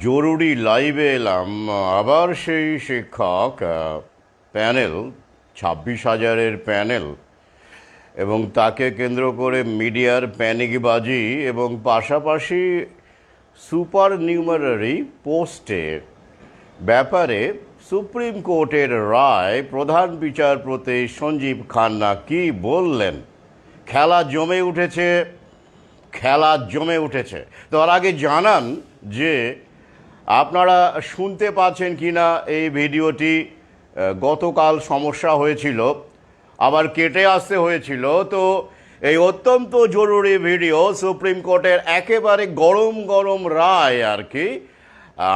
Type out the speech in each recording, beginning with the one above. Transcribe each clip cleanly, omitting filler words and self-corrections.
জরুরি লাইভে এলাম। আবার সেই শিক্ষক প্যানেল, 26,000-এর প্যানেল, এবং তাকে কেন্দ্র করে মিডিয়ার প্যানিকবাজি এবং পাশাপাশি সুপার নিউমারারি পোস্টের ব্যাপারে সুপ্রিম কোর্টের রায় প্রধান বিচারপতি সঞ্জীব খান্না কি বললেন। খেলা জমে উঠেছে, খেলা জমে উঠেছে। তার আগে জানান যে আপনারা শুনতে পাচ্ছেন কি না এই ভিডিওটি। গতকাল সমস্যা হয়েছিল, আবার কেটে আসতে হয়েছিল। তো এই অত্যন্ত জরুরি ভিডিও, সুপ্রিম কোর্টের একেবারে গরম গরম রায় আর কি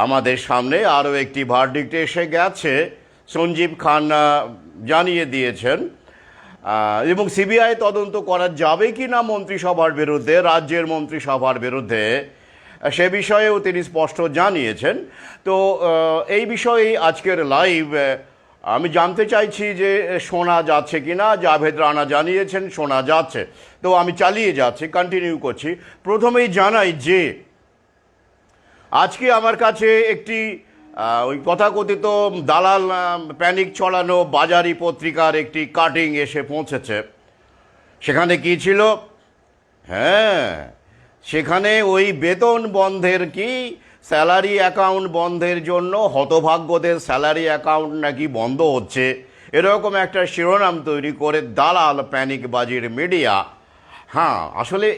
আমাদের সামনে। আরও একটি ভার্ডিক্ট এসে গেছে, সঞ্জীব খান্না জানিয়ে দিয়েছেন। এবং সিবিআই তদন্ত করা যাবে কি না মন্ত্রিসভার বিরুদ্ধে, রাজ্যের মন্ত্রিসভার বিরুদ্ধে, সে বিষয়েও তিনি স্পষ্ট জানিয়েছেন। তো এই বিষয়ে আজকের লাইভ আমি জানতে চাইছি যে শোনা যাচ্ছে কি না। জাভেদ রানা জানিয়েছেন শোনা যাচ্ছে, তো আমি চালিয়ে যাচ্ছি, কন্টিনিউ করছি। প্রথমেই জানাই যে আজকে আমার কাছে একটি ওই তথাকথিত দালাল প্যানিক ছড়ানো বাজারি পত্রিকার একটি কাটিং এসে পৌঁছেছে। সেখানে কি ছিল? হ্যাঁ, সেখানে ওই বেতন বন্ধের কি স্যালারি অ্যাকাউন্ট বন্ধের জন্য হতভাগ্যদের স্যালারি অ্যাকাউন্ট নাকি বন্ধ হচ্ছে, এরকম একটা শিরোনাম তৈরি করে দালাল প্যানিকবাজির মিডিয়া। হ্যাঁ, আসলে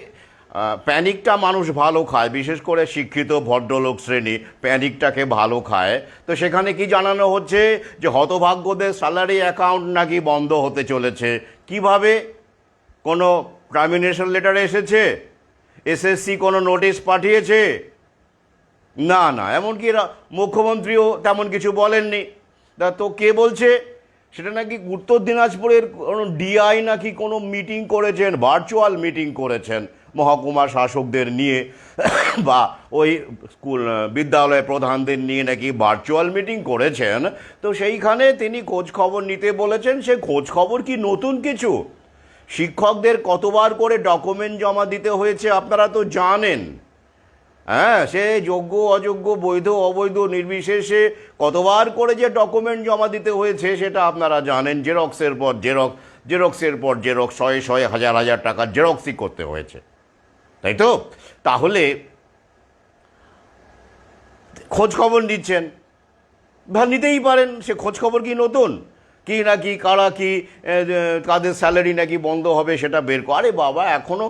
প্যানিকটা মানুষ ভালো খায়, বিশেষ করে শিক্ষিত ভদ্রলোক শ্রেণী প্যানিকটাকে ভালো খায়। তো সেখানে কি জানানো হচ্ছে যে হতভাগ্যদের স্যালারি অ্যাকাউন্ট নাকি বন্ধ হতে চলেছে। কিভাবে? কোনো টার্মিনেশন লেটার এসেছে? এসএসসি কোনো নোটিশ পাঠিয়েছে? না না, এমনকি মুখ্যমন্ত্রীও তেমন কিছু বলেননি। তো কে বলছে? সেটা নাকি উত্তর দিনাজপুরের কোনো ডিআই নাকি কোনো মিটিং করেছেন, ভার্চুয়াল মিটিং করেছেন মহকুমা শাসকদের নিয়ে বা ওই স্কুল বিদ্যালয় প্রধানদের নিয়ে নাকি ভার্চুয়াল মিটিং করেছেন। তো সেইখানে তিনি খোঁজ খবর নিতে বলেছেন। সে খোঁজ খবর কি নতুন কিছু? শিক্ষকদের কতবার করে ডকুমেন্ট জমা দিতে হয়েছে আপনারা তো জানেন। হ্যাঁ, সে যোগ্য অযোগ্য, বৈধ অবৈধ নির্বিশেষে কতবার করে যে ডকুমেন্ট জমা দিতে হয়েছে সেটা আপনারা জানেন। জেরক্সের পর জেরক্স, জেরক্সের পর জেরক্স, শয়ে শয়ে হাজার হাজার টাকার জেরক্সই করতে হয়েছে, তাই তো? তাহলে খোঁজ খবর নিচ্ছেন, বা নিতেই পারেন। সে খোঁজ খবর কি নতুন? কি নাকি কারা কি কাদের স্যালারি নাকি বন্ধ হবে সেটা বের করে। আরে বাবা, এখনও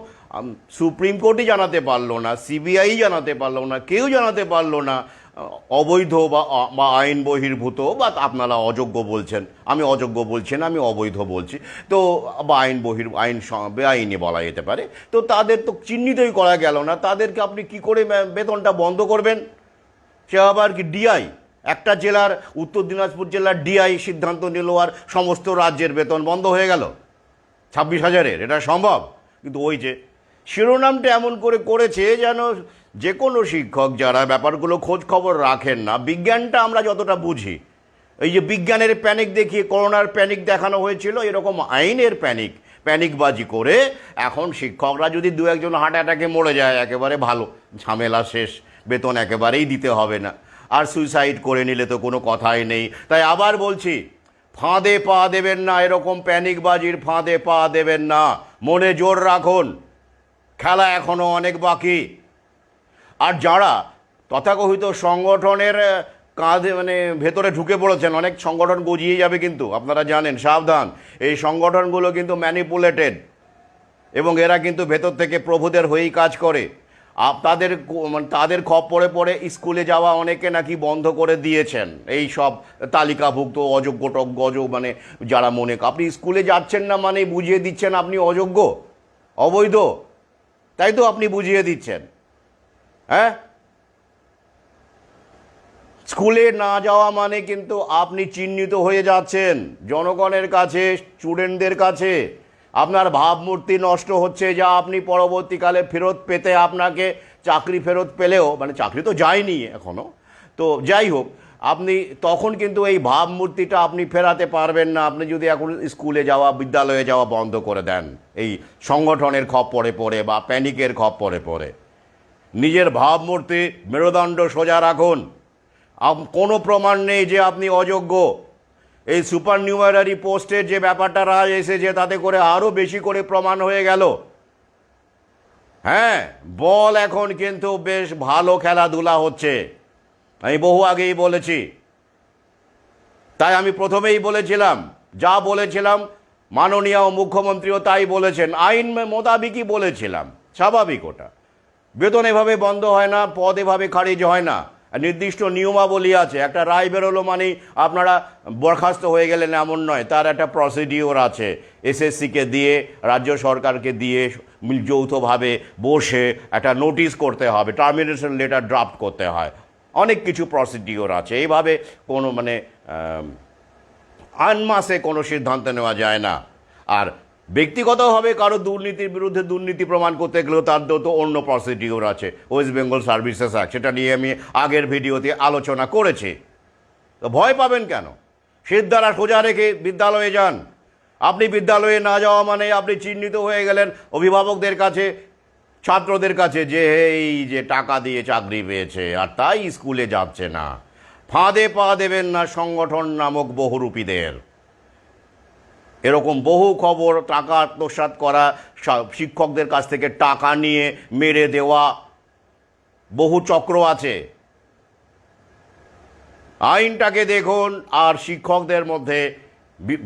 সুপ্রিম কোর্টই জানাতে পারলো না, সিবিআই জানাতে পারলো না, কেউ জানাতে পারলো না অবৈধ বা আইন বহির্ভূত, বা আপনারা অযোগ্য বলছেন, আমি অযোগ্য বলছি না, আমি অবৈধ বলছি। তো বা আইন বেআইনি বলা যেতে পারে। তো তাদের তো চিহ্নিতই করা গেল না, তাদেরকে আপনি কি করে বেতনটা বন্ধ করবেন? সে আবার কি ডিআই? একটা জেলার, উত্তর দিনাজপুর জেলার ডিআই সিদ্ধান্ত নিল আর সমস্ত রাজ্যের বেতন বন্ধ হয়ে গেল 26,000-এর? এটা সম্ভব? কিন্তু ওই যে শিরোনামটা এমন করে করেছে যেন যে কোনো শিক্ষক যারা ব্যাপারগুলো খোঁজ খবর রাখেন না। বিজ্ঞানটা আমরা যতটা বুঝি, এই যে বিজ্ঞানের প্যানিক দেখিয়ে করোনার প্যানিক দেখানো হয়েছিল, এরকম আইনের প্যানিকবাজি করে এখন শিক্ষকরা যদি দু একজন হার্ট অ্যাটাকে মরে যায়, একেবারে ভালো, ঝামেলা শেষ, বেতন একেবারেই দিতে হবে না। আর সুইসাইড করে নিলে তো কোনো কথাই নেই। তাই আবার বলছি, ফাঁদে পা দেবেন না, এরকম প্যানিকবাজির ফাঁদে পা দেবেন না। মনে জোর রাখুন, খেলা এখনও অনেক বাকি। আর যারা তথাকথিত সংগঠনের কাঁধে ভেতরে ঢুকে পড়েছেন, অনেক সংগঠন গজিয়ে যাবে কিন্তু, আপনারা জানেন, সাবধান। এই সংগঠনগুলো কিন্তু ম্যানিপুলেটেড, এবং এরা কিন্তু ভেতর থেকে প্রভুদের হয়েই কাজ করে। তাদের খপ্পরে পড়ে স্কুলে যাওয়া অনেকে নাকি বন্ধ করে দিয়েছেন। এই সব তালিকাভুক্ত অযোগ্য যারা আপনি স্কুলে যাচ্ছেন না মানে বুঝিয়ে দিচ্ছেন আপনি অযোগ্য, অবৈধ, তাই তো? আপনি বুঝিয়ে দিচ্ছেন। হ্যাঁ, স্কুলে না যাওয়া মানে কিন্তু আপনি চিহ্নিত হয়ে যাচ্ছেন জনগণের কাছে, স্টুডেন্টদের কাছে। আপনার ভাবমূর্তি নষ্ট হচ্ছে, যা আপনি পরবর্তীকালে ফেরত পেতে, আপনাকে চাকরি ফেরত পেলেও, চাকরি তো যায়নি এখনও, তো যাই হোক, আপনি তখন কিন্তু এই ভাবমূর্তিটা আপনি ফেরাতে পারবেন না, আপনি যদি এখন স্কুলে যাওয়া, বিদ্যালয়ে যাওয়া বন্ধ করে দেন এই সংগঠনের খপ্পরে পড়ে বা প্যানিকের খপ্পরে পড়ে। নিজের ভাবমূর্তি মেরুদণ্ড সোজা রাখুন। কোনো প্রমাণ নেই যে আপনি অযোগ্য। এই সুপার নিউমারারি পোস্টের যে ব্যাপারটা রাজ এসেছে তাতে করে আরও বেশি করে প্রমাণ হয়ে গেল। হ্যাঁ, বল এখন কিন্তু বেশ ভালো খেলাধুলা হচ্ছে, আমি বহু আগেই বলেছি। তাই আমি প্রথমেই বলেছিলাম, যা বলেছিলাম মাননীয় মুখ্যমন্ত্রীও তাই বলেছেন, আইন মোতাবেকই বলেছিলাম। স্বাভাবিক, ওটা বেতন এভাবে বন্ধ হয় না, পদ এভাবে খারিজ হয় না, নির্দিষ্ট নিয়মাবলী আছে। একটা রায় বেরোলো মানেই আপনারা বরখাস্ত হয়ে গেলেন এমন নয়, তার একটা প্রসিডিওর আছে। এসএসসিকে দিয়ে, রাজ্য সরকারকে দিয়ে যৌথভাবে বসে একটা নোটিশ করতে হবে, টার্মিনেশন লেটার ড্রাফট করতে হয়, অনেক কিছু প্রসিডিওর আছে। এইভাবে কোনো আনমাসে কোনো সিদ্ধান্ত নেওয়া যায় না। আর ব্যক্তিগতভাবে কারো দুর্নীতির বিরুদ্ধে দুর্নীতি প্রমাণ করতে গেলেও তার তো অন্য প্রসিডিওর আছে, ওয়েস্ট বেঙ্গল সার্ভিসেস অ্যাক্ট, সেটা নিয়ে আমি আগের ভিডিওতে আলোচনা করেছি। তো ভয় পাবেন কেন? সিদ্ধারা সোজা রেখে বিদ্যালয়ে যান। আপনি বিদ্যালয়ে না যাওয়া মানে আপনি চিহ্নিত হয়ে গেলেন অভিভাবকদের কাছে, ছাত্রদের কাছে, যে এই যে টাকা দিয়ে চাকরি পেয়েছে আর তাই স্কুলে যাচ্ছে না। ফাঁদে পা দেবেন না সংগঠন নামক বহুরূপীদের। এরকম বহু খবর, টাকা আত্মসাৎ করা, শিক্ষকদের কাছ থেকে টাকা নিয়ে মেরে দেওয়া, বহু চক্র আছে। আইনটাকে দেখুন আর শিক্ষকদের মধ্যে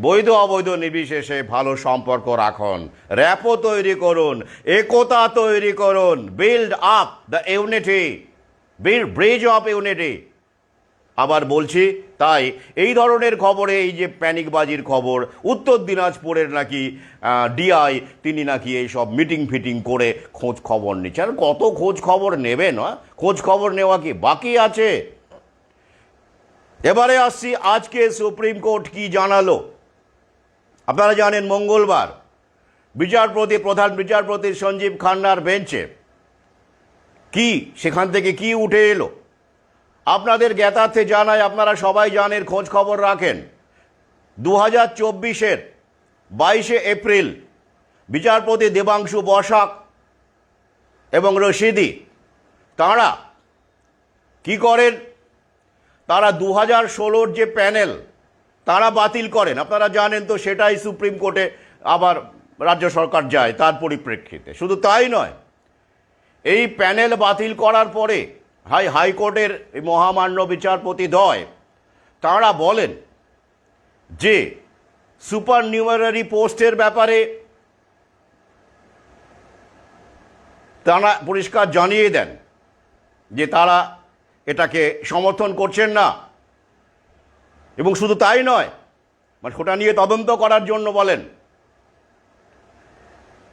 বৈধ অবৈধ নির্বিশেষে ভালো সম্পর্ক রাখুন, র্যাপো তৈরি করুন, একতা তৈরি করুন, build up the unity, bridge of unity. আবার বলছি, তাই এই ধরনের খবরে, এই যে প্যানিকবাজির খবর, উত্তর দিনাজপুরের নাকি ডিআই, তিনি নাকি এই সব মিটিং ফিটিং করে খোঁজ খবর নিচ্ছেন। কত খোঁজ খবর নেবেন? খোঁজ খবর নেওয়া কি বাকি আছে? এবারে আসছি, আজকে সুপ্রিম কোর্ট কি জানালো। আপনারা জানেন মঙ্গলবার প্রধান বিচারপতি সঞ্জীব খান্নার বেঞ্চে কি সেখান থেকে কি উঠে এলো আপনাদের জ্ঞাতার্থে জানায়। আপনারা সবাই জানেন, খোঁজ খবর রাখেন। 2024-এর 22শে এপ্রিল বিচারপতি দেবাংশু বসাক এবং রশিদি তাঁরা কি করেন? তারা 2016-র যে প্যানেল তারা বাতিল করেন। আপনারা জানেন তো, সেটাই সুপ্রিম কোর্টে আবার রাজ্য সরকার যায় তার পরিপ্রেক্ষিতে। শুধু তাই নয়, এই প্যানেল বাতিল করার পরে হাইকোর্টের মহামান্য বিচারপতিদ্বয় তাঁরা বলেন যে সুপার নিউমারারি পোস্টের ব্যাপারে তারা পরিষ্কার জানিয়ে দেন যে তারা এটাকে সমর্থন করছেন না। এবং শুধু তাই নয়, ওটা নিয়ে তদন্ত করার জন্য বলেন।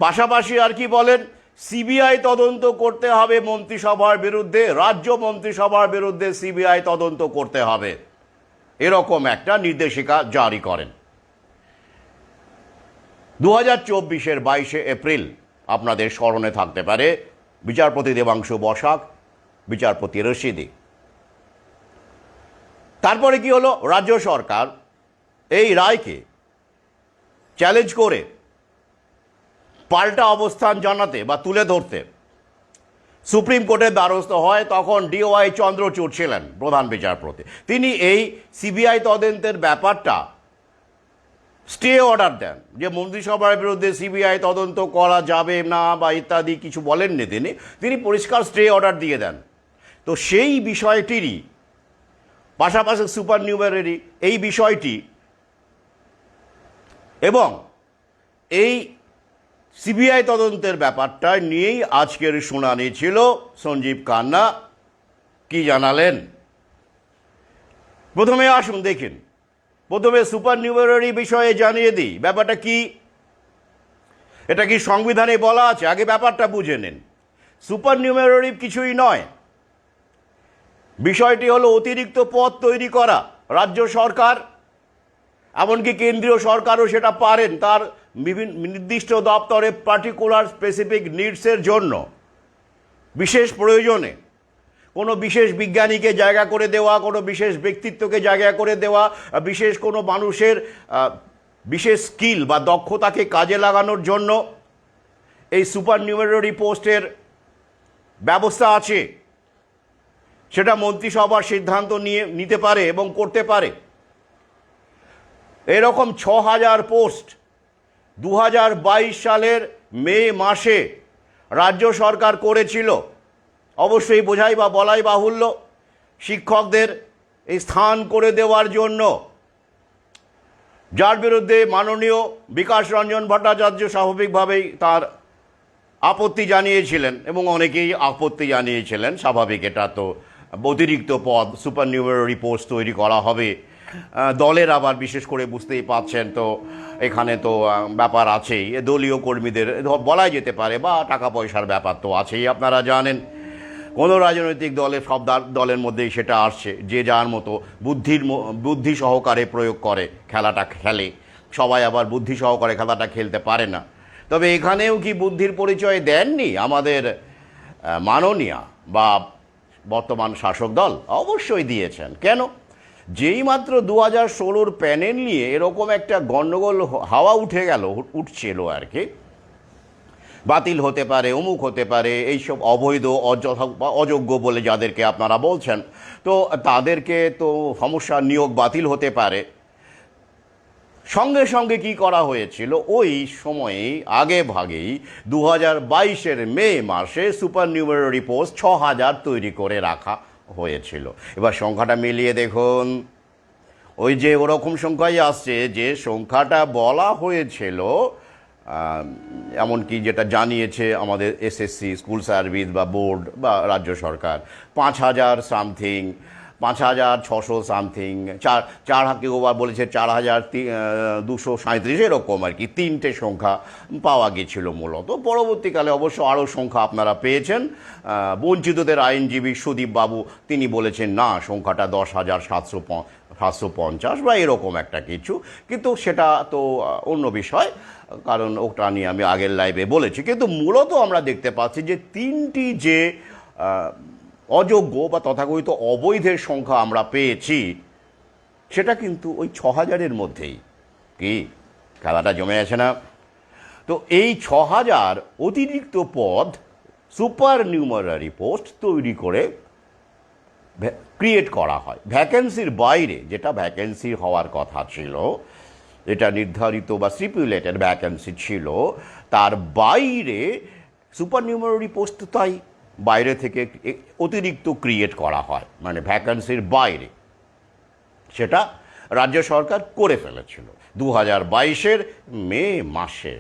পাশাপাশি আর কি বলেন? সিবিআই তদন্ত করতে হবে মন্ত্রিসভার বিরুদ্ধে, রাজ্য মন্ত্রিসভার বিরুদ্ধে সিবিআই তদন্ত করতে হবে, এরকম একটা নির্দেশিকা জারি করেন। 2024-এর 22শে এপ্রিল আপনাদের স্মরণে থাকতে পারে, বিচারপতি দেবাংশু বসাক, বিচারপতি রশিদি। তারপরে কি হলো? রাজ্য সরকার এই রায়কে চ্যালেঞ্জ করে পাল্টা অবস্থান জানাতে বা তুলে ধরতে সুপ্রিম কোর্টের দ্বারস্থ হয়। তখন ডিওয়াই চন্দ্রচূড় ছিলেন প্রধান বিচারপতি। তিনি এই সিবিআই তদন্তের ব্যাপারটা স্টে অর্ডার দেন, যে মন্ত্রিসভার বিরুদ্ধে সিবিআই তদন্ত করা যাবে না বা ইত্যাদি কিছু বলেননি তিনি পরিষ্কার স্টে অর্ডার দিয়ে দেন। তো সেই বিষয়টিরই পাশাপাশি সুপার নিউমারারি এই বিষয়টি এবং এই সিবিআই তদন্তের ব্যাপারটা নিয়েই আজকের শুনানি ছিল। সঞ্জীব খান্না কি জানালেন প্রথমে আসুন দেখেন। প্রথমে সুপার নিউমারারি বিষয়ে জানিয়ে দিই ব্যাপারটা কি। এটা কি সংবিধানে বলা আছে? আগে ব্যাপারটা বুঝে নিন। সুপার নিউমারারি কিছুই নয়, বিষয়টি হলো অতিরিক্ত পদ তৈরি করা। রাজ্য সরকার এমনকি কেন্দ্রীয় সরকারও সেটা পারেন তার বিভিন্ন নির্দিষ্ট দপ্তরে পার্টিকুলার স্পেসিফিক নিডসের জন্য, বিশেষ প্রয়োজনে কোনো বিশেষ বিজ্ঞানীকে জায়গা করে দেওয়া, কোনো বিশেষ ব্যক্তিত্বকে জায়গা করে দেওয়া, বিশেষ কোনো মানুষের বিশেষ স্কিল বা দক্ষতাকে কাজে লাগানোর জন্য এই সুপার নিউমারারি পোস্টের ব্যবস্থা আছে, সেটা মন্ত্রিসভার সিদ্ধান্ত নিতে পারে এবং করতে পারে। এরকম 6,000 পোস্ট 2022 সালের মে মাসে রাজ্য সরকার করেছিল। অবশ্যই বোঝাই বা বলাই বাহুল্য, শিক্ষকদের এই স্থান করে দেওয়ার জন্য, যার বিরুদ্ধে মাননীয় বিকাশ রঞ্জন ভট্টাচার্য স্বাভাবিকভাবেই তার আপত্তি জানিয়েছিলেন এবং অনেকেই আপত্তি জানিয়েছিলেন। স্বাভাবিক, এটা তো অতিরিক্ত পদ, সুপারনিউমারি পোস্ট তৈরি করা হবে। দলের আবার বিশেষ করে বুঝতেই পাচ্ছেন, তো এখানে তো ব্যাপার আছেই, দলীয় কর্মীদের বলাই যেতে পারে, বা টাকা পয়সার ব্যাপার তো আছেই। আপনারা জানেন কোনো রাজনৈতিক দলের সব দলের মধ্যেই সেটা আসছে, যে যার মতো বুদ্ধি সহকারে প্রয়োগ করে খেলাটা খেলে। সবাই আবার বুদ্ধি সহকারে খেলাটা খেলতে পারে না। তবে এখানেও কি বুদ্ধির পরিচয় দেননি আমাদের মাননীয়া বা বর্তমান শাসক দল? অবশ্যই দিয়েছেন। কেন? যেই মাত্র 2016 প্যানেল নিয়ে এরকম একটা গণ্ডগোল হাওয়া উঠছিল আর কি, বাতিল হতে পারে, অমুক হতে পারে, এইসব অবৈধ অযোগ্য বলে যাদেরকে আপনারা বলছেন, তো তাদেরকে তো সমস্যা, নিয়োগ বাতিল হতে পারে। সঙ্গে সঙ্গে কি করা হয়েছিল, ওই সময়েই আগে ভাগেই 2022 মে মাসে সুপারনিউমারি পোস্ট 6,000 তৈরি করে রাখা হয়েছিল। এবার সংখ্যাটা মিলিয়ে দেখুন, ওই যে ওরকম সংখ্যাই আসছে যে সংখ্যাটা বলা হয়েছিল, এমনকি যেটা জানিয়েছে আমাদের এসএসসি, স্কুল সার্ভিস বা বোর্ড বা রাজ্য সরকার, 5,000 সামথিং, 5,600 সামথিং, কেউ আবার বলেছে 4,237, এরকম আর কি, তিনটে সংখ্যা পাওয়া গিয়েছিল মূলত। পরবর্তীকালে অবশ্য আরও সংখ্যা আপনারা পেয়েছেন। বঞ্চিতদের আইনজীবী সুদীপ বাবু তিনি বলেছেন না, সংখ্যাটা 10,750 বা এরকম একটা কিছু, কিন্তু সেটা তো অন্য বিষয়, কারণ ওটা নিয়ে আমি আগের লাইভে বলেছি। কিন্তু মূলত আমরা দেখতে পাচ্ছি যে তিনটি যে অযোগ্য বা তথাকথিত অবৈধের সংখ্যা আমরা পেয়েছি, সেটা কিন্তু ওই 6,000-এর মধ্যেই। কি খেলাটা জমে আছে না? তো এই 6,000 অতিরিক্ত পদ, সুপার নিউমারারি পোস্ট তৈরি করে ক্রিয়েট করা হয় ভ্যাকেন্সির বাইরে। যেটা ভ্যাকেন্সি হওয়ার কথা ছিল, যেটা নির্ধারিত বা স্টিপুলেটেড ভ্যাকেন্সি ছিল, তার বাইরে সুপার নিউমারারি পোস্ট তাই বাইরে থেকে অতিরিক্ত ক্রিয়েট করা হয়, মানে ভ্যাকেন্সির বাইরে। সেটা রাজ্য সরকার করে ফেলেছিল 2022 মে মাসে।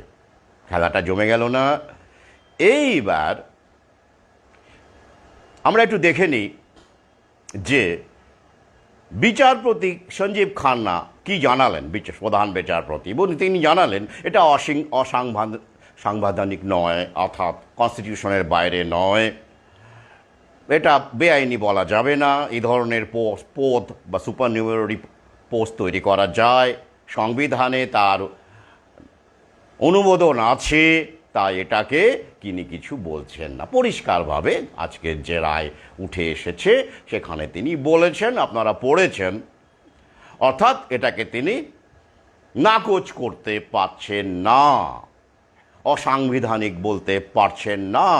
খেলাটা জমে গেল না? এইবার আমরা একটু দেখে নিই যে বিচারপতি সঞ্জীব খান্না কি জানালেন, প্রধান বিচারপতি। তিনি জানালেন এটা অসাংবিধানিক নয়, অর্থাৎ কনস্টিটিউশনের বাইরে নয়, এটা বেআইনি বলা যাবে না। এই ধরনের পদ বা সুপারনিউমারি পোস্ট তৈরি করা যায়, সংবিধানে তার অনুমোদন আছে, তাই এটাকে তিনি কিছু বলছেন না। পরিষ্কারভাবে আজকের যে রায় উঠে এসেছে সেখানে তিনি বলেছেন, আপনারা পড়েছেন, অর্থাৎ এটাকে তিনি নাকচ করতে পারছেন না, অসাংবিধানিক বলতে পারছেন না।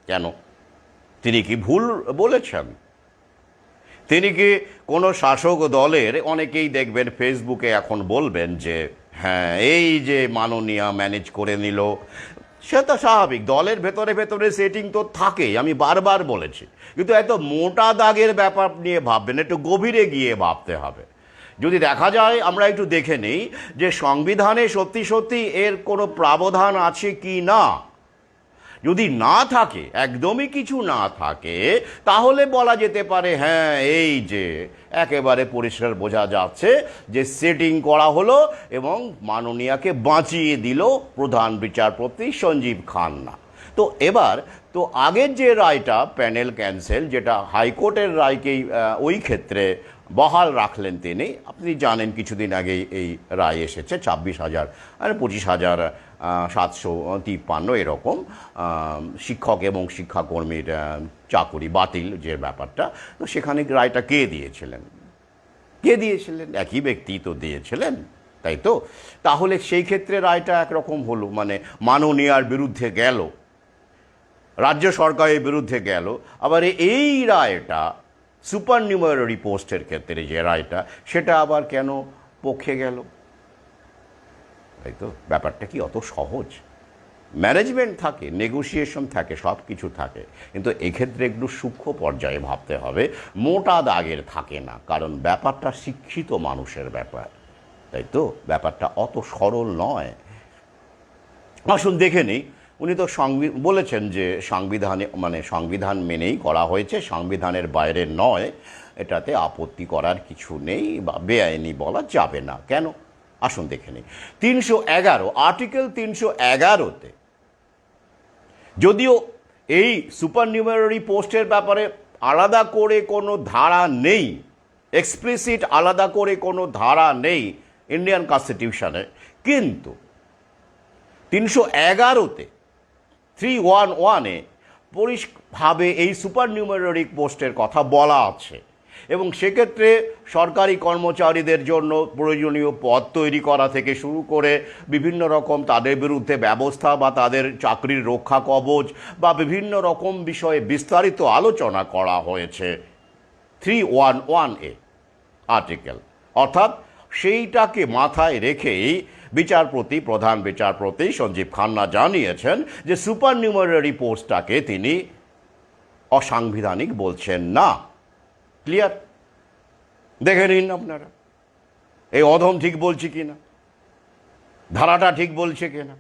কেন? তিনি কি ভুল বলেছেন? তিনি কি কোনো শাসক দলের, অনেকেই দেখবেন ফেসবুকে এখন বলবেন যে হ্যাঁ এই যে মাননীয়া ম্যানেজ করে নিল, সে তো স্বাভাবিক, দলের ভেতরে সেটিং তো থাকেই, আমি বারবার বলেছি। কিন্তু এত মোটা দাগের ব্যাপার নিয়ে ভাববেন, একটু গভীরে গিয়ে ভাবতে হবে। যদি দেখা যায়, আমরা একটু দেখে নিই যে সংবিধানে সত্যি সত্যি এর কোনো প্রাবধান আছে কি না। যদি না থাকে, একদমই কিছু না থাকে, তাহলে বলা যেতে পারে হ্যাঁ এই যে একেবারে পরিষ্কার বোঝা যাচ্ছে যে সেটিং করা হলো এবং মাননীয়াকে বাঁচিয়ে দিল প্রধান বিচারপতি সঞ্জীব খান্না। তো এবার তো আগের যে রায়টা প্যানেল ক্যান্সেল, যেটা হাইকোর্টের রায়কেই ওই ক্ষেত্রে বহাল রাখলেন তিনি। আপনি জানেন কিছুদিন আগেই এই রায় এসেছে, 26,000 আর 25,753 এরকম শিক্ষক এবং শিক্ষাকর্মীর চাকুরি বাতিল যে ব্যাপারটা। তো সেখানে রায়টা কে দিয়েছিলেন? একই ব্যক্তি তো দিয়েছিলেন, তাই তো? তাহলে সেই ক্ষেত্রে রায়টা একরকম হলো, মানে মাননীয়ার বিরুদ্ধে গেল। রাজ্য সরকারের বিরুদ্ধে গেল, আবার এই রায়টা সুপার নিউমারি পোস্টের ক্ষেত্রে যে রায়টা, সেটা আবার কেন পক্ষে গেল? তাই তো, ব্যাপারটা কি অত সহজ? ম্যানেজমেন্ট থাকে, নেগোসিয়েশন থাকে, সব কিছু থাকে, কিন্তু এক্ষেত্রে একটু সূক্ষ্ম পর্যায়ে ভাবতে হবে, মোটা দাগের থাকে না, কারণ ব্যাপারটা শিক্ষিত মানুষের ব্যাপার। তাই তো, ব্যাপারটা অত সরল নয়। আসুন দেখে নিই। উনি তো বলেছেন যে সংবিধানে, মানে সংবিধান মেনেই করা হয়েছে, সংবিধানের বাইরে নয়, এটাতে আপত্তি করার কিছু নেই বা বেআইনি বলা যাবে না। কেন? আসুন দেখে নিই। 311, আর্টিকেল 311-তে যদিও এই সুপার নিউমারি পোস্টের ব্যাপারে আলাদা করে কোনো ধারা নেই, এক্সপ্লিসিট আলাদা করে কোনো ধারা নেই ইন্ডিয়ান কনস্টিটিউশনে, কিন্তু 311-তে 311-এ পরিষ্কারভাবে এই সুপার নিউমারি পোস্টের কথা বলা আছে, এবং সেক্ষেত্রে সরকারি কর্মচারীদের জন্য প্রয়োজনীয় পদ তৈরি করা থেকে শুরু করে বিভিন্ন রকম তাদের বিরুদ্ধে ব্যবস্থা বা তাদের চাকরির রক্ষা কবচ বা বিভিন্ন রকম বিষয়ে বিস্তারিত আলোচনা করা হয়েছে 311-এ আর্টিকেল। অর্থাৎ সেইটাকে মাথায় রেখেই প্রধান বিচারপতি সঞ্জীব খান্না জানিয়েছেন যে সুপার নিউমারি পোস্টটাকে তিনি অসাংবিধানিক বলছেন না। ক্লিয়ার? দেখে নিন আপনারা এই অধম ঠিক বলছি কিনা, ধারাটা ঠিক বলছে কিনা।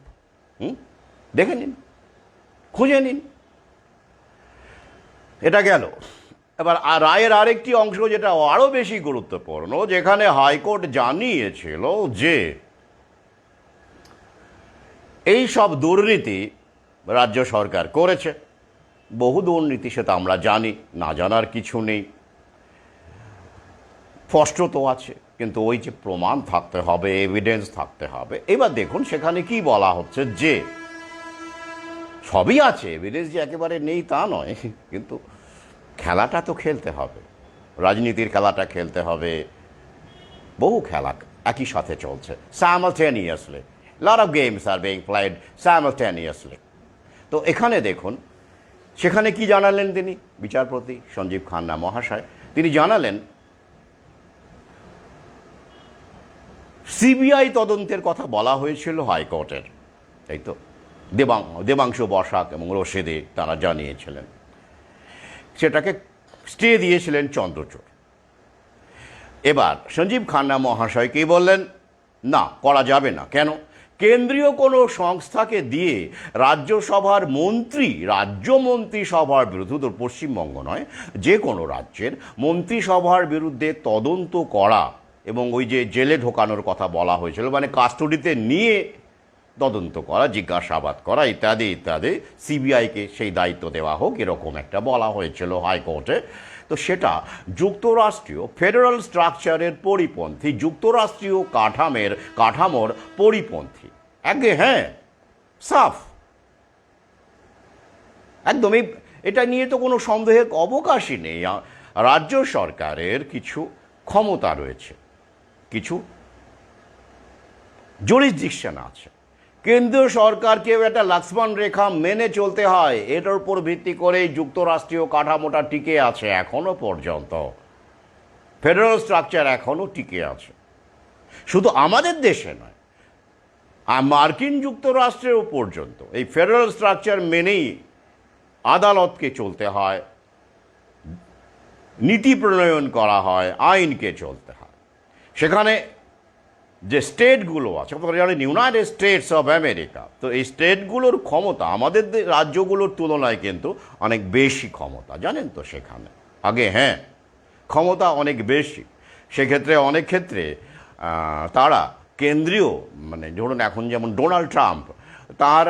দেখে নিন, খুঁজে নিন। এটা গেল। এবার রায়ের আরেকটি অংশ যেটা আরও বেশি গুরুত্বপূর্ণ, যেখানে হাইকোর্ট জানিয়েছিল যে এই সব দুর্নীতি রাজ্য সরকার করেছে, বহু দুর্নীতি, সেটা আমরা জানি, না জানার কিছু নেই, স্পষ্ট তো আছে, কিন্তু ওই যে প্রমাণ থাকতে হবে, এভিডেন্স থাকতে হবে। এবার দেখুন সেখানে কি বলা হচ্ছে, যে সবই আছে, এভিডেন্স যে একেবারে নেই তা নয়, কিন্তু খেলাটা তো খেলতে হবে, রাজনীতির খেলাটা খেলতে হবে, বহু খেলা একই সাথে চলছে, simultaneously, lot of games are being played simultaneously। তো এখানে দেখুন সেখানে কি জানালেন তিনি, বিচারপতি সঞ্জীব খান্না মহাশয়, তিনি জানালেন সিবিআই তদন্তের কথা বলা হয়েছিল হাইকোর্টের, তাই তো, দেবাংশু বসাক এবং রশিদি তারা জানিয়েছিলেন, সেটাকে স্টে দিয়েছিলেন চন্দ্রচূড়। এবার সঞ্জীব খান্না মহাশয় কি বললেন, না করা যাবে না। কেন? কেন্দ্রীয় কোনো সংস্থাকে দিয়ে রাজ্যসভার মন্ত্রিসভার বিরুদ্ধে, তো পশ্চিমবঙ্গ নয়, যে কোনো রাজ্যের মন্ত্রিসভার বিরুদ্ধে তদন্ত করা, এবং ওই যে জেলে ঢোকানোর কথা বলা হয়েছিল, মানে কাস্টডিতে নিয়ে তদন্ত করা, জিজ্ঞাসাবাদ করা, ইত্যাদি ইত্যাদি, সিবিআইকে সেই দায়িত্ব দেওয়া হোক, এরকম একটা বলা হয়েছিল হাইকোর্টে। তো সেটা যুক্তরাষ্ট্রীয় ফেডারেল স্ট্রাকচারের পরিপন্থী, যুক্তরাষ্ট্রীয় কাঠামোর পরিপন্থী। হ্যাঁ, সাফ একদমই, এটা নিয়ে তো কোনো সন্দেহের অবকাশই নেই। রাজ্য সরকারের কিছু ক্ষমতা রয়েছে, কিছু জুরিসডিকশন আছে, কেন্দ্রীয় সরকারকে একটা লক্ষ্মণ রেখা মেনে চলতে হয়, এটার উপর ভিত্তি করেই যুক্তরাষ্ট্রীয় কাঠামোটা টিকে আছে এখনো পর্যন্ত, ফেডারেল স্ট্রাকচার এখনো টিকে আছে। শুধু আমাদের দেশে নয়, মার্কিন যুক্তরাষ্ট্রেও পর্যন্ত এই ফেডারেল স্ট্রাকচার মেনেই আদালতকে চলতে হয়, নীতি প্রণয়ন করা হয়, আইনকে চলতে হয়। সেখানে যে স্টেটগুলো আছে, জানেন ইউনাইটেড স্টেটস অফ আমেরিকা, তো এই স্টেটগুলোর ক্ষমতা আমাদের রাজ্যগুলোর তুলনায় কিন্তু অনেক বেশি ক্ষমতা, জানেন তো সেখানে। হ্যাঁ, ক্ষমতা অনেক বেশি। সেক্ষেত্রে অনেক ক্ষেত্রে তারা কেন্দ্রীয়, মানে ধরুন এখন যেমন ডোনাল্ড ট্রাম্প, তার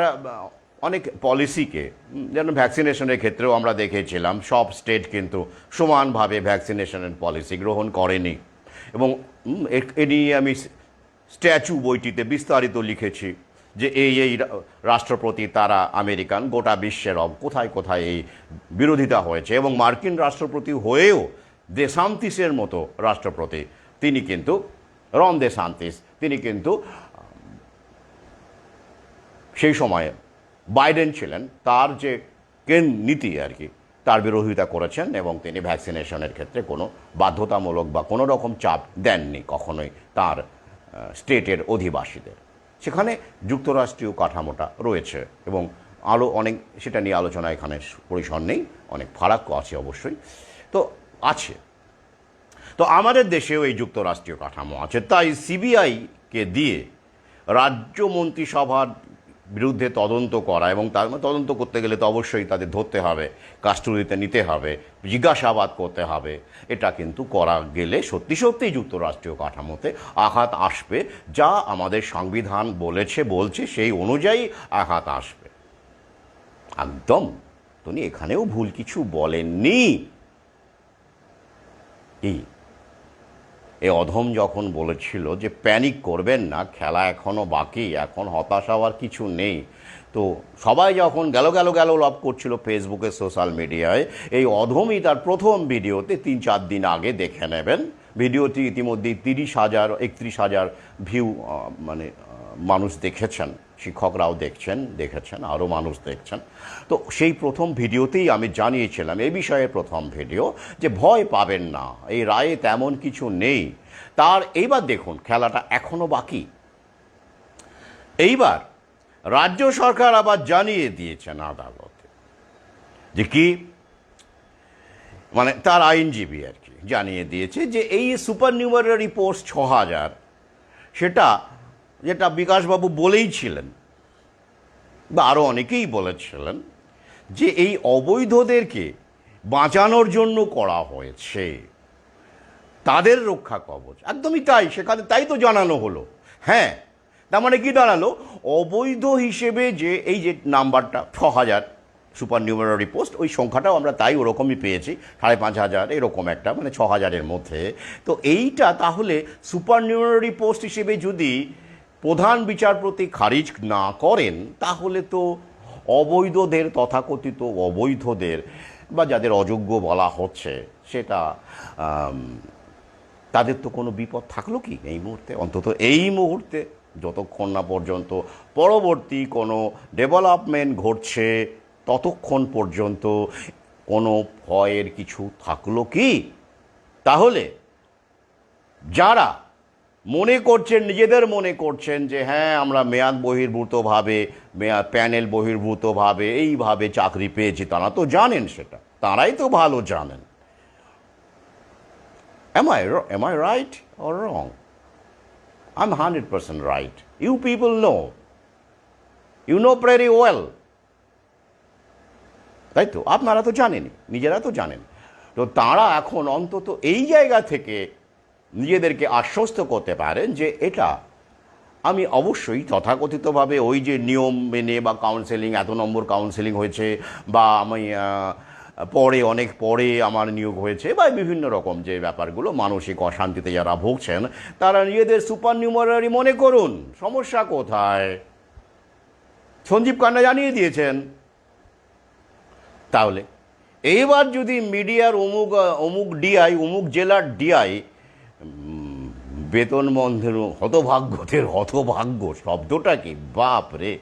অনেক পলিসিকে, যেমন ভ্যাকসিনেশনের ক্ষেত্রেও আমরা দেখেছিলাম সব স্টেট কিন্তু সমানভাবে ভ্যাকসিনেশনের পলিসি গ্রহণ করেনি, এবং এ নিয়ে আমি স্ট্যাচু বইটিতে বিস্তারিত লিখেছি যে এই রাষ্ট্রপতি তারা আমেরিকান, গোটা বিশ্বের কোথায় কোথায় এই বিরোধিতা হয়েছে, এবং মার্কিন রাষ্ট্রপতি হয়েও দেসান্তিসের মতো রাষ্ট্রপতি, তিনি কিন্তু রন দেসান্তিস, তিনি কিন্তু সেই সময়ে বাইডেন ছিলেন, তার যে নীতি আর কি, তার বিরোধিতা করেছেন এবং তিনি ভ্যাকসিনেশনের ক্ষেত্রে কোনো বাধ্যতামূলক বা কোনো রকম চাপ দেননি কখনোই তার স্টেটের অধিবাসীদের। সেখানে যুক্তরাষ্ট্রীয় কাঠামোটা রয়েছে এবং অনেক সেটা নিয়ে আলোচনা এখানে পরিসর নেই, অনেক ফারাক আছে অবশ্যই, তো আছে। তো আমাদের দেশেও এই যুক্তরাষ্ট্রীয় কাঠামো আছে, তাই সিবিআইকে দিয়ে রাজ্য মন্ত্রিসভার বিরুদ্ধে তদন্ত করা, এবং তার তদন্ত করতে গেলে তো অবশ্যই তাদের ধরতে হবে, কাস্টডিতে নিতে হবে, জিজ্ঞাসাবাদ করতে হবে, এটা কিন্তু করা গেলে সত্যি সত্যিই যুক্তরাষ্ট্রীয় কাঠামোতে আঘাত আসবে, যা আমাদের সংবিধান বলছে সেই অনুযায়ী আঘাত আসবে একদম। তিনি এখানেও ভুল কিছু বলেননি। এই অধম যখন বলেছিল যে প্যানিক করবেন না, খেলা এখনও বাকি, এখন হতাশ হওয়ার কিছু নেই, তো সবাই যখন গেল লাভ করছিল ফেসবুকে, সোশ্যাল মিডিয়ায়, এই অধমই তার প্রথম ভিডিওতে 3-4 দিন আগে দেখে নেবেন, ভিডিওটি ইতিমধ্যেই 31,000 ভিউ মানুষ দেখেছেন, শিক্ষকরাও দেখেছেন, আরও মানুষ দেখছেন। তো সেই প্রথম ভিডিওতেই আমি জানিয়েছিলাম এই বিষয়ে, প্রথম ভিডিও, যে ভয় পাবেন না, এই রায়ে তেমন কিছু নেই। এইবার দেখুন, খেলাটা এখনও বাকি। এইবার রাজ্য সরকার আবার জানিয়ে দিয়েছেন আদালতে যে কি, তার আইনজীবী আর কি জানিয়ে দিয়েছে যে এই সুপার নিউমারারি পোস্ট 6,000, যেটা বিকাশবাবু বলেই ছিলেন বা আরও অনেকেই বলেছিলেন যে এই অবৈধদেরকে বাঁচানোর জন্য করা হয়েছে, তাদের রক্ষা কবচ, একদমই তাই, সেখানে তাই তো জানানো হলো। হ্যাঁ, তার মানে কি দাঁড়ালো, অবৈধ হিসেবে যে এই যে নাম্বারটা 6,000 সুপার নিউমারারি পোস্ট, ওই সংখ্যাটাও আমরা তাই ওরকমই পেয়েছি, 5,500 এরকম একটা, 6,000-এর মধ্যে। তো এইটা তাহলে সুপার নিউমারারি পোস্ট হিসেবে যদি প্রধান বিচারপতি খারিজ না করেন, তাহলে তো অবৈধদের, তথাকথিত অবৈধদের বা যাদের অযোগ্য বলা হচ্ছে, সেটা তাদের তো কোনো বিপদ থাকলো কি এই মুহূর্তে? অন্তত এই মুহূর্তে, যতক্ষণ না পর্যন্ত পরবর্তী কোনো ডেভেলপমেন্ট ঘটছে, ততক্ষণ পর্যন্ত কোনো ভয়ের কিছু থাকলো কি? তাহলে যারা নিজেদের মনে করছেন যে হ্যাঁ আমরা মেয়াদ বহির্ভূতভাবে, প্যানেল বহির্ভূতভাবে এইভাবে চাকরি পেয়েছি, তারা তো জানেন, সেটা তারাই তো ভালো জানেন। Am I right or wrong? I'm 100% right. You people know. You know pretty well. তাই তো, আপনারা তো জানেনই, নিজেরা তো জানেন। তো তারা এখন অন্তত এই জায়গা থেকে নিজেদেরকে আশ্বস্ত করতে পারেন যে এটা আমি অবশ্যই তথাকথিতভাবে ওই যে নিয়ম মেনে বা কাউন্সেলিং, এত নম্বর কাউন্সেলিং হয়েছে, বা আমি অনেক পরে আমার নিয়োগ হয়েছে, বা বিভিন্ন রকম যে ব্যাপারগুলো, মানসিক অশান্তিতে যারা ভুগছেন, তারা নিজেদের সুপার নিউমারারি মনে করুন, সমস্যা কোথায়? সঞ্জীব খান্না জানিয়ে দিয়েছেন। তাহলে এইবার যদি মিডিয়ার অমুক ডিআই, অমুক জেলার ডিআই বেতন বন্ধের হতভাগ্য শব্দটা কি, বাপ রে!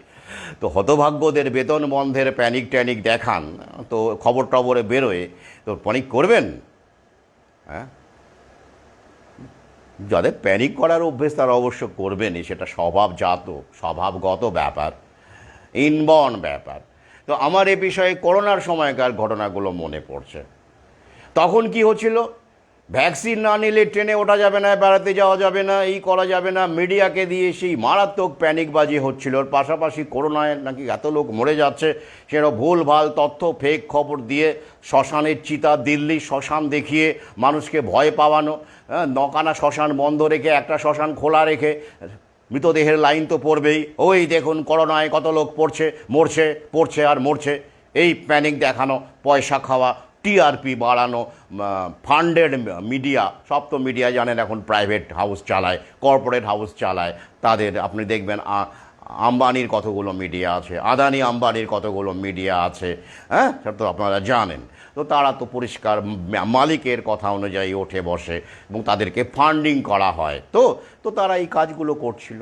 তো হতভাগ্যদের বেতন বন্ধের প্যানিক দেখান, তো খবর টবরে বেরোয়, তো প্যানিক করবেন? হ্যাঁ, যাদের প্যানিক করার অভ্যেস তারা অবশ্য করবেনই, সেটা স্বভাবগত ব্যাপার, ইনবর্ন ব্যাপার। তো আমার এ বিষয়ে করোনার সময়কার ঘটনাগুলো মনে পড়ছে। তখন কি হচ্ছিল, ভ্যাকসিন না নিলে ট্রেনে ওঠা যাবে না, বেড়াতে যাওয়া যাবে না, এই করা যাবে না, মিডিয়াকে দিয়ে সেই মারাত্মক প্যানিকবাজি হচ্ছিল। ওর পাশাপাশি করোনায় নাকি এত লোক মরে যাচ্ছে, সেটা ভুলভাল তথ্য, ফেক খবর দিয়ে, শ্মশানের চিতা, দিল্লির শ্মশান দেখিয়ে মানুষকে ভয় পাওয়ানো, 9খানা শ্মশান বন্ধ রেখে একটা শ্মশান খোলা রেখে মৃতদেহের লাইন তো পড়বেই, ওই দেখুন করোনায় কত লোক পড়ছে আর মরছে, এই প্যানিক দেখানো, পয়সা খাওয়া, টিআরপি বাড়ানো, ফান্ডেড মিডিয়া, সব তো মিডিয়া জানেন এখন প্রাইভেট হাউস চালায়, কর্পোরেট হাউস চালায়, তাদের আপনি দেখবেন আম্বানির কতগুলো মিডিয়া আছে, আদানি আম্বানির কতগুলো মিডিয়া আছে, হ্যাঁ, সেটা তো আপনারা জানেন। তো তারা তো পরিষ্কার মালিকের কথা অনুযায়ী ওঠে বসে এবং তাদেরকে ফান্ডিং করা হয়, তো তো তারা এই কাজগুলো করছিল।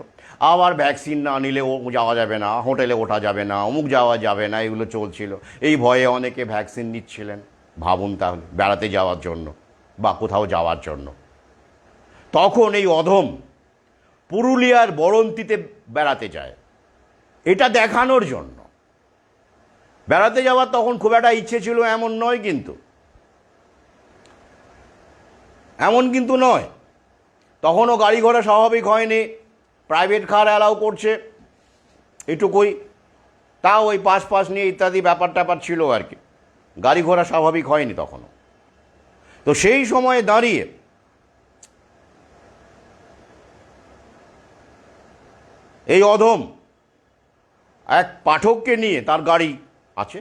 আবার ভ্যাকসিন না নিলে ও যাওয়া যাবে না, হোটেলে ওঠা যাবে না, অমুক যাওয়া যাবে না, এগুলো চলছিল। এই ভয়ে অনেকে ভ্যাকসিন নিচ্ছিলেন। ভাবুন তাহলে, বেড়াতে যাওয়ার জন্য বা কোথাও যাওয়ার জন্য। তখন এই অধম পুরুলিয়ার বরন্তিতে বেড়াতে যায়, এটা দেখানোর জন্য বেড়াতে যাওয়ার তখন খুব একটা ইচ্ছে ছিল এমন নয়, কিন্তু নয়। তখনও গাড়ি ঘোড়া স্বাভাবিক হয়নি, প্রাইভেট কার অ্যালাউ করছে এটুকুই, তাও ওই পাস নিয়ে ইত্যাদি ব্যাপার ট্যাপার ছিল আর কি, গাড়ি ঘোড়া স্বাভাবিক হয়নি তখনও। তো সেই সময়ে দাঁড়িয়ে এই অধম এক পাঠককে নিয়ে, তার গাড়ি আছে,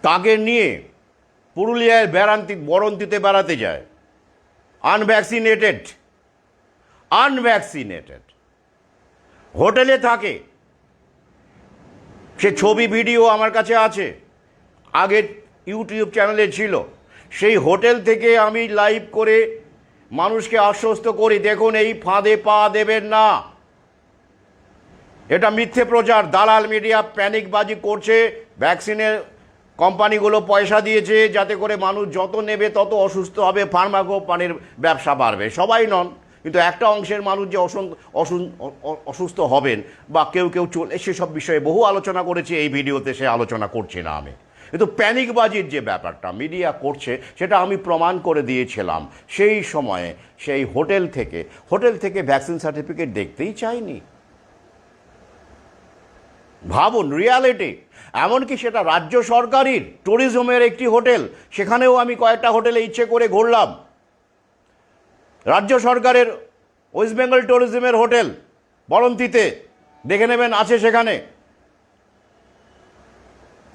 তাকে নিয়ে পুরুলিয়ায় বরন্তিতে বেড়াতে যায়। আনভ্যাকসিনেটেড হোটেলে থাকে। সে ছবি ভিডিও আমার কাছে আছে, আগের ইউটিউব চ্যানেলে ছিল। সেই হোটেল থেকে আমি লাইভ করে মানুষকে আশ্বস্ত করি, দেখুন এই ফাঁদে পা দেবেন না, এটা মিথ্যে প্রচার, দালাল মিডিয়া প্যানিকবাজি করছে। ভ্যাকসিনের কোম্পানিগুলো পয়সা দিয়েছে যাতে করে মানুষ যত নেবে তত অসুস্থ হবে, ফার্মা কোম্পানির ব্যবসা বাড়বে। সবাই নন, কিন্তু একটা অংশের মানুষ যে অসুস্থ হবেন বা কেউ চলে, সেসব বিষয়ে বহু আলোচনা করেছি এই ভিডিওতে, সে আলোচনা করছি না আমি। কিন্তু প্যানিকবাজির যে ব্যাপারটা মিডিয়া করছে সেটা আমি প্রমাণ করে দিয়েছিলাম। সেই সময়ে সেই হোটেল থেকে ভ্যাকসিন সার্টিফিকেট দেখতেই চাইনি। ভাবুন রিয়ালিটি। এমনকি সেটা রাজ্য সরকারের ট্যুরিজমের একটি হোটেল, সেখানেও আমি কয়েকটা হোটেলে ইচ্ছে করে ঘুরলাম। রাজ্য সরকারের ওয়েস্ট বেঙ্গল ট্যুরিজমের হোটেল বরন্তিতে, দেখে নেবেন আছে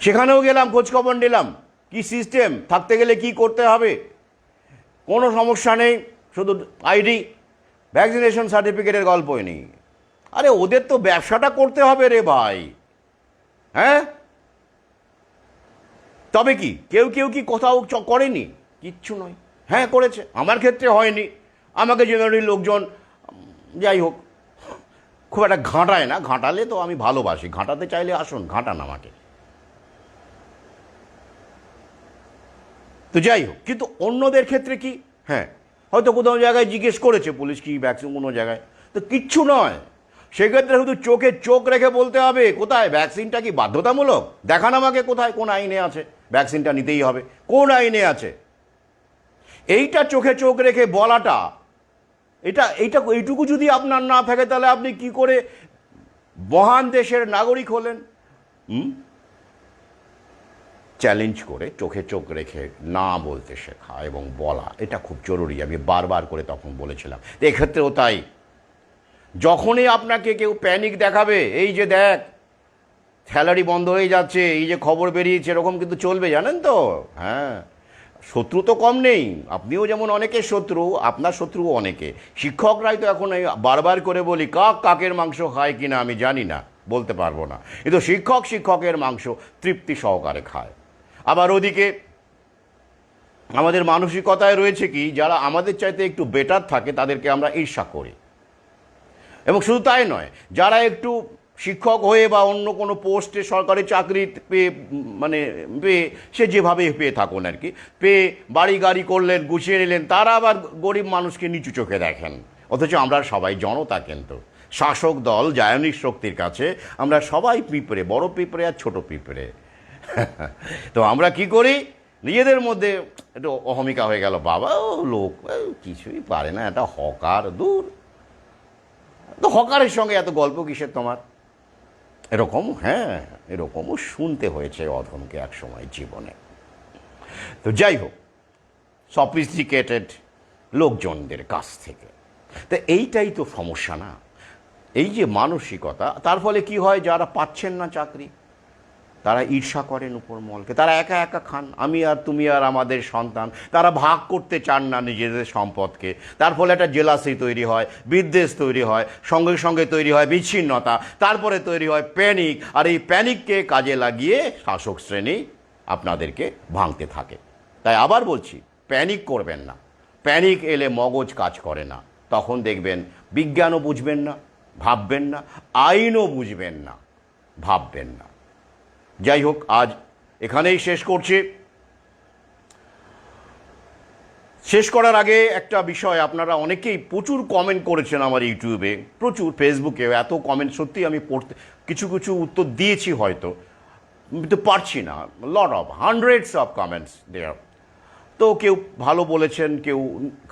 সেখানেও গেলাম, খোঁজখবর নিলাম কি সিস্টেম, থাকতে গেলে কি করতে হবে। কোনো সমস্যা নেই, শুধু আইডি, ভ্যাকসিনেশন সার্টিফিকেটের গল্পই নেই। আরে ওদের তো ব্যবসাটা করতে হবে রে ভাই, হ্যাঁ? তবে কি কেউ কি কোথাও করেনি? কিচ্ছু নয়। হ্যাঁ করেছে, আমার ক্ষেত্রে হয়নি। আমাকে জেনারেলি লোকজন, যাই হোক, খুব একটা ঘাঁটায় না, ঘাঁটালে তো আমি ভালোবাসি, ঘাঁটাতে চাইলে আসুন, ঘাঁটান আমাকে। তো যাই হোক, কিন্তু অন্যদের ক্ষেত্রে কি, হ্যাঁ হয়তো কোথাও জায়গায় জিজ্ঞেস করেছে পুলিশ কি ভ্যাকসিন, কোনো জায়গায় তো কিচ্ছু নয়। সেক্ষেত্রে শুধু চোখে চোখ রেখে বলতে হবে কোথায় ভ্যাকসিনটা কি বাধ্যতামূলক, দেখান আমাকে কোথায়, কোন আইনে আছে ভ্যাকসিনটা নিতেই হবে, কোন আইনে আছে। এইটা চোখে চোখ রেখে বলাটা, এইটুকু যদি আপনার না থাকে, তাহলে আপনি কি করে মহান দেশের নাগরিক হলেন? চ্যালেঞ্জ করে চোখে চোখ রেখে না বলতে শেখা এবং বলা, এটা খুব জরুরি। আমি বারবার করে তখন বলেছিলাম। এক্ষেত্রেও তাই, যখনই আপনাকে কেউ প্যানিক দেখাবে, এই যে দেখ স্যালারি বন্ধ হয়ে যাচ্ছে, এই যে খবর বেরিয়েছে, এরকম কিন্তু চলবে, জানেন তো। হ্যাঁ, শত্রু তো কম নেই, আপনিও যেমন অনেকের শত্রু, আপনার শত্রুও অনেকে। শিক্ষকরাই তো এখন বারবার করে বলি, কাকের মাংস খায় কিনা আমি জানি না, বলতে পারবো না, কিন্তু শিক্ষকের মাংস তৃপ্তি সহকারে খায়। আবার ওদিকে আমাদের মানসিকতায় রয়েছে কি, যারা আমাদের চাইতে একটু বেটার থাকে তাদেরকে আমরা ঈর্ষা করি। এবং শুধু তাই নয়, যারা একটু শিক্ষক হয়ে বা অন্য কোনো পোস্টে সরকারি চাকরি পেয়ে, সে যেভাবে পেয়ে থাকুন আর কি, পেয়ে বাড়ি গাড়ি করলেন, গুছিয়ে নিলেন, তারা আবার গরিব মানুষকে নিচু চোখে দেখেন। অথচ আমরা সবাই জনতা, কিন্তু শাসক দল জায়নিক শক্তির কাছে আমরা সবাই পিঁপড়ে, বড় পিঁপড়ে আর ছোট পিঁপড়ে। তো আমরা কি করি, নিজেদের মধ্যে একটু অহমিকা হয়ে গেল, বাবা ও লোক কিছুই পারে না, একটা হকার, দূর, তো হকারের সঙ্গে এত গল্প কিসের তোমার, এরকম। হ্যাঁ, এরকমও শুনতে হয়েছে অধমকে এক সময় জীবনে। তো যাই হোক, সফিস্টিকেটেড লোকজনদের কাছ থেকে। তো এইটাই তো সমস্যা না, এই যে মানসিকতা। তার ফলে কি হয়, যারা পাচ্ছেন না চাকরি, তারা ঈর্ষা করেন উপর মহলকে, তারা একা একা খান, আমি আর তুমি আর আমাদের সন্তান, তারা ভাগ করতে চান না নিজেদের সম্পদকে। তার ফলে একটা জেলাসি তৈরি হয়, বিদ্বেষ তৈরি হয়, সঙ্গে সঙ্গে তৈরি হয় বিচ্ছিন্নতা, তারপরে তৈরি হয় প্যানিক। আর এই প্যানিককে কাজে লাগিয়ে শাসক শ্রেণী আপনাদেরকে ভাঙতে থাকে। তাই আবার বলছি, প্যানিক করবেন না। প্যানিক এলে মগজ কাজ করে না। তখন দেখবেন বিজ্ঞানও বুঝবেন না, ভাববেন না, আইনও বুঝবেন না, ভাববেন না। যাই হোক, আজ এখানেই শেষ করছি। শেষ করার আগে একটা বিষয়, আপনারা অনেকেই প্রচুর কমেন্ট করেছেন আমার ইউটিউবে, প্রচুর, ফেসবুকে এত কমেন্ট, সত্যি আমি পড়তে কিছু কিছু উত্তর দিয়েছি, হয়তো কিন্তু পারছি না। Lot of hundreds of comments there. তো কেউ ভালো বলেছেন, কেউ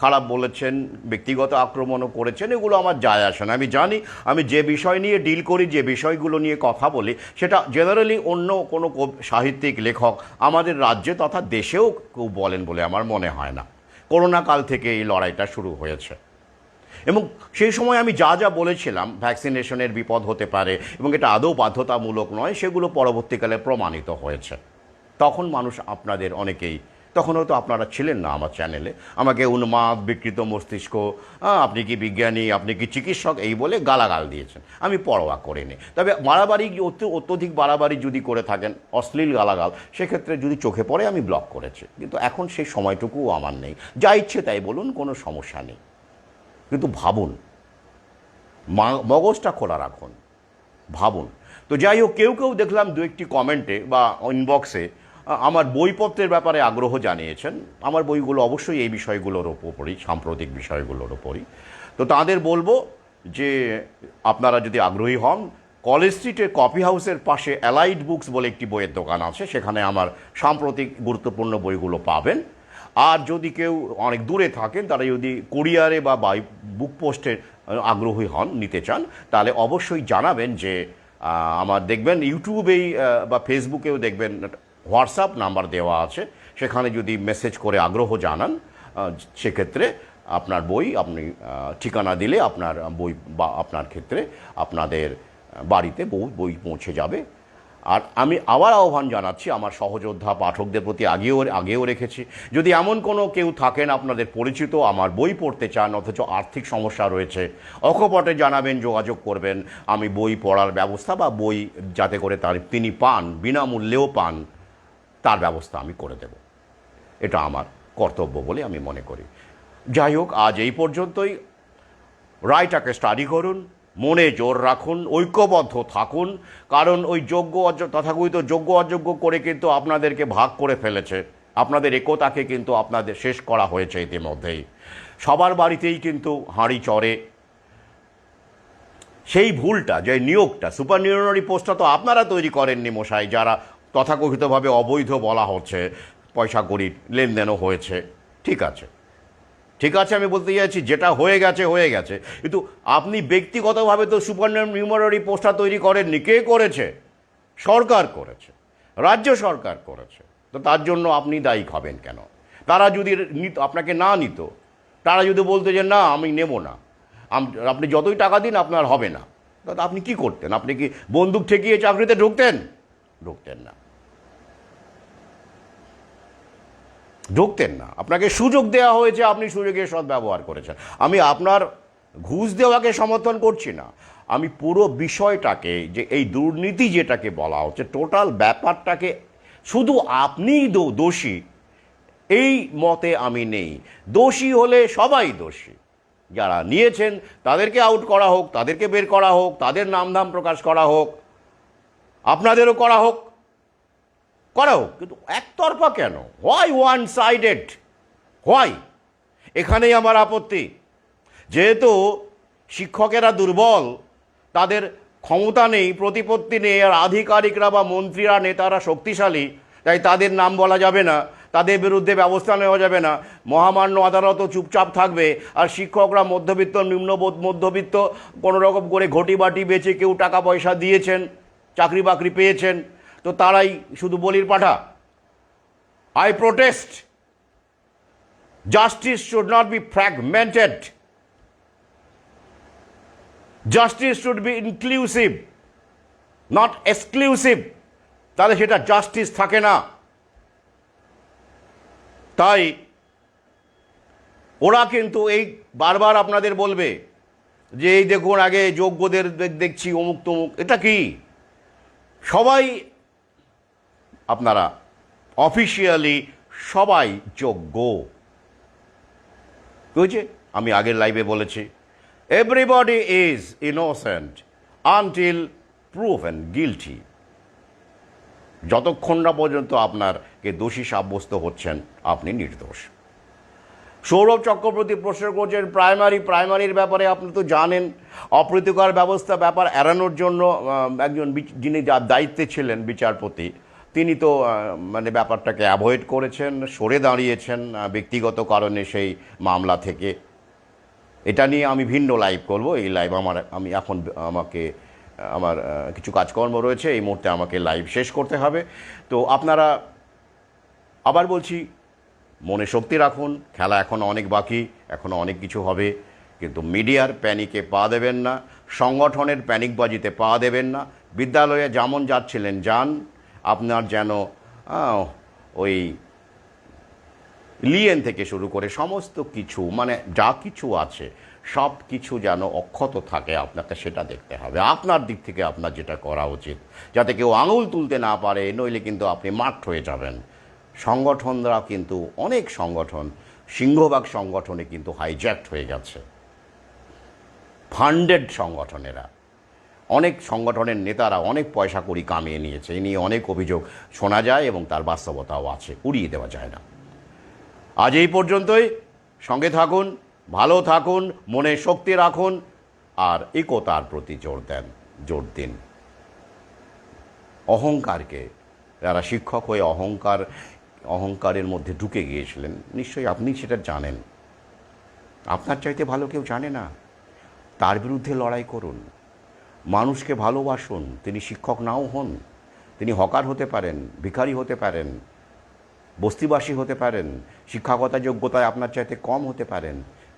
খারাপ বলেছেন, ব্যক্তিগত আক্রমণও করেছেন, এগুলো আমার যায় আসে না। আমি জানি আমি যে বিষয় নিয়ে ডিল করি, যে বিষয়গুলো নিয়ে কথা বলি, সেটা জেনারেলি অন্য কোনো সাহিত্যিক লেখক আমাদের রাজ্যে তথা দেশেও কেউ বলেন বলে আমার মনে হয় না। করোনা কাল থেকে এই লড়াইটা শুরু হয়েছে, এবং সেই সময় আমি যা যা বলেছিলাম ভ্যাকসিনেশনের বিপদ হতে পারে এবং এটা আদৌ বাধ্যতামূলক নয়, সেগুলো পরবর্তীকালে প্রমাণিত হয়েছে। তখন মানুষ, আপনাদের অনেকেই, তখন হয়তো আপনারা ছিলেন না আমার চ্যানেলে, আমাকে উন্মাদ, বিকৃত মস্তিষ্ক, আপনি কি বিজ্ঞানী, আপনি কি চিকিৎসক, এই বলে গালাগাল দিয়েছেন। আমি পরোয়া করিনি। তবে বাড়াবাড়ি, অত্যধিক বাড়াবাড়ি যদি করে থাকেন, অশ্লীল গালাগাল, সেক্ষেত্রে যদি চোখে পড়ে আমি ব্লক করেছি। কিন্তু এখন সেই সময়টুকুও আমার নেই। যা ইচ্ছে তাই বলুন, কোনো সমস্যা নেই, কিন্তু ভাবুন, মগজটা খোলা রাখুন, ভাবুন। তো যাই হোক, কেউ কেউ দেখলাম দু একটি কমেন্টে বা ইনবক্সে আমার বইপত্রের ব্যাপারে আগ্রহ জানিয়েছেন। আমার বইগুলো অবশ্যই এই বিষয়গুলোর ওপরই, সাম্প্রতিক বিষয়গুলোর ওপরই। তো তাদের বলবো যে আপনারা যদি আগ্রহী হন, কলেজ স্ট্রিটের কফি হাউসের পাশে অ্যালাইড বুকস বলে একটি বইয়ের দোকান আছে, সেখানে আমার সাম্প্রতিক গুরুত্বপূর্ণ বইগুলো পাবেন। আর যদি কেউ অনেক দূরে থাকেন, তারা যদি কুরিয়ারে বা বুক পোস্টে আগ্রহী হন, নিতে চান, তাহলে অবশ্যই জানাবেন। যে আমার দেখবেন ইউটিউবেই বা ফেসবুকেও দেখবেন হোয়াটসঅ্যাপ নাম্বার দেওয়া আছে, সেখানে যদি মেসেজ করে আগ্রহ জানান, সেক্ষেত্রে আপনার বই, আপনি ঠিকানা দিলে আপনার বই বা আপনার ক্ষেত্রে আপনাদের বাড়িতে বই পৌঁছে যাবে। আর আমি আবার আহ্বান জানাচ্ছি আমার সহযোদ্ধা পাঠকদের প্রতি, আগেও রেখেছি, যদি এমন কোনো কেউ থাকেন আপনাদের পরিচিত, আমার বই পড়তে চান অথচ আর্থিক সমস্যা রয়েছে, অকপটে জানাবেন, যোগাযোগ করবেন। আমি বই পড়ার ব্যবস্থা বা বই যাতে করে তিনি পান, বিনামূল্যেও পান, তার ব্যবস্থা আমি করে দেব। এটা আমার কর্তব্য বলে আমি মনে করি। যাই হোক, আজ এই পর্যন্তই। রায়টাকে স্টাডি করুন, মনে জোর রাখুন, ঐক্যবদ্ধ থাকুন, কারণ ওই তথাকথিত যোগ্য অযোগ্য করে কিন্তু আপনাদেরকে ভাগ করে ফেলেছে। আপনাদের একতাকে কিন্তু আপনাদের শেষ করা হয়েছে ইতিমধ্যেই। সবার বাড়িতেই কিন্তু হাঁড়ি চড়ে। সেই ভুলটা, যে নিয়োগটা, সুপারনিউনারি পোস্টটা তো আপনারা তৈরি করেননি মশাই, যারা তথাকথিতভাবে অবৈধ বলা হচ্ছে, পয়সা কড়ি লেনদেনও হয়েছে। ঠিক আছে, ঠিক আছে, আমি বলতে চাইছি যেটা হয়ে গেছে হয়ে গেছে, কিন্তু আপনি ব্যক্তিগতভাবে তো সুপারনিউমারি পোস্টটা তৈরি করেননি। কে করেছে? সরকার করেছে, রাজ্য সরকার করেছে। তো তার জন্য আপনি দায়ী হবেন কেন? তারা যদি আপনাকে না নিত, তারা যদি বলতো যে না আমি নেব না, আপনি যতই টাকা দিন আপনার হবে না, তাহলে আপনি কি করতেন? আপনি কি বন্দুক ঠেকিয়ে চাকরিতে ঢুকতেন? ঢুকতেন না, ঢুকতেন না। আপনাকে সুযোগ দেওয়া হয়েছে, আপনি সুযোগের সদ্ব্যবহার করেছেন। আমি আপনার ঘুষ দেওয়াকে সমর্থন করছি না, আমি পুরো বিষয়টাকে, যে এই দুর্নীতি যেটাকে বলা হচ্ছে, টোটাল ব্যাপারটাকে শুধু আপনিই দোষী এই মতে আমি নেই। দোষী হলে সবাই দোষী। যারা নিয়েছেন তাদেরকে আউট করা হোক, তাদেরকে বের করা হোক, তাদের নামধাম প্রকাশ করা হোক, আপনাদেরও করা হোক, কিন্তু একতরফা কেন? Why one sided? হোয়াই? এখানেই আমার আপত্তি। যেহেতু শিক্ষকেরা দুর্বল, তাদের ক্ষমতা নেই, প্রতিপত্তি নেই, আর আধিকারিকরা বা মন্ত্রীরা, নেতারা শক্তিশালী, তাই তাদের নাম বলা যাবে না, তাদের বিরুদ্ধে ব্যবস্থা নেওয়া যাবে না। মহামান্য আদালতও চুপচাপ থাকবে, আর শিক্ষকরা মধ্যবিত্ত, মধ্যবিত্ত, কোনো রকম করে ঘটি বাটি বেচে কেউ টাকা পয়সা দিয়েছেন, চাকরি বাকরি পেয়েছেন, তো তারাই শুধু বলির পাঠা। I protest. Justice should not be fragmented. Justice should be inclusive, not exclusive. তাহলে সেটা জাস্টিস থাকে না। তাই ওরা কিন্তু এই বারবার আপনাদের বলবে যে এই দেখুন আগে যোগ্যদের দেখছি অমুক তমুক। এটা কি? সবাই আপনারা অফিসিয়ালি সবাই যোগ্য। বুঝছে, আমি আগের লাইভে বলেছি, everybody is innocent until proven guilty. যতক্ষণ না পর্যন্ত আপনারকে দোষী সাব্যস্ত হচ্ছেন, আপনি নির্দোষ। সৌরভ চক্রবর্তী প্রশ্ন করছেন প্রাইমারির ব্যাপারে আপনি তো জানেন, অপ্রীতিকর ব্যাপার এড়ানোর জন্য একজন যিনি যার দায়িত্বে ছিলেন বিচারপতি, তিনি তো মানে ব্যাপারটাকে অ্যাভয়েড করেছেন, সরে দাঁড়িয়েছেন ব্যক্তিগত কারণে সেই মামলা থেকে। এটা নিয়ে আমি ভিন্ন লাইভ করব। এই লাইভ আমি এখন আমার কিছু কাজকর্ম রয়েছে, এই মুহূর্তে আমাকে লাইভ শেষ করতে হবে। তো আপনারা, আবার বলছি, মনে শক্তি রাখুন, খেলা এখনও অনেক বাকি, এখনও অনেক কিছু হবে, কিন্তু মিডিয়ার প্যানিকে পা দেবেন না, সংগঠনের প্যানিকবাজিতে পা দেবেন না। বিদ্যালয়ে যেমন যাচ্ছিলেন যান, আপনার যেন ওই লিয়েন থেকে শুরু করে সমস্ত কিছু, মানে যা কিছু আছে সব কিছু যেন অক্ষত থাকে, আপনাকে সেটা দেখতে হবে। আপনার দিক থেকে আপনার যেটা করা উচিত, যাতে কেউ আঙুল তুলতে না পারে, নইলে কিন্তু আপনি মার্কড হয়ে যাবেন। সংগঠনরা কিন্তু, অনেক সংগঠন, সিংহভাগ সংগঠনে কিন্তু হাইজ্যাক্ট হয়ে গেছে, ফান্ডেড সংগঠনেরা। অনেক সংগঠনের নেতারা অনেক পয়সা কড়ি কামিয়ে নিয়েছে, এই নিয়ে অনেক অভিযোগ শোনা যায় এবং তার বাস্তবতাও আছে, উড়িয়ে দেওয়া যায় না। আজ এই পর্যন্তই। সঙ্গে থাকুন, ভালো থাকুন, মনে শক্তি রাখুন, আর একতার প্রতি জোর দিন। অহংকারকে, যারা শিক্ষক হয়ে অহংকারের মধ্যে ঢুকে গিয়েছিলেন, নিশ্চয়ই আপনি সেটা জানেন, আপনার চাইতে ভালো কেউ জানে না। তার বিরুদ্ধে লড়াই করুন, মানুষকে ভালোবাসুন। তিনি শিক্ষক নাও হন, তিনি হকার হতে পারেন, ভিখারি হতে পারেন, বস্তিবাসী হতে পারেন, শিক্ষাগত যোগ্যতায় আপনার চাইতে কম হতে পারেন,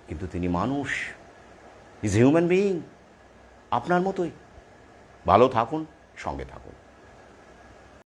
কিন্তু তিনি মানুষ, ইজ হিউম্যান বিইং, আপনার মতোই। ভালো থাকুন, সঙ্গে থাকুন।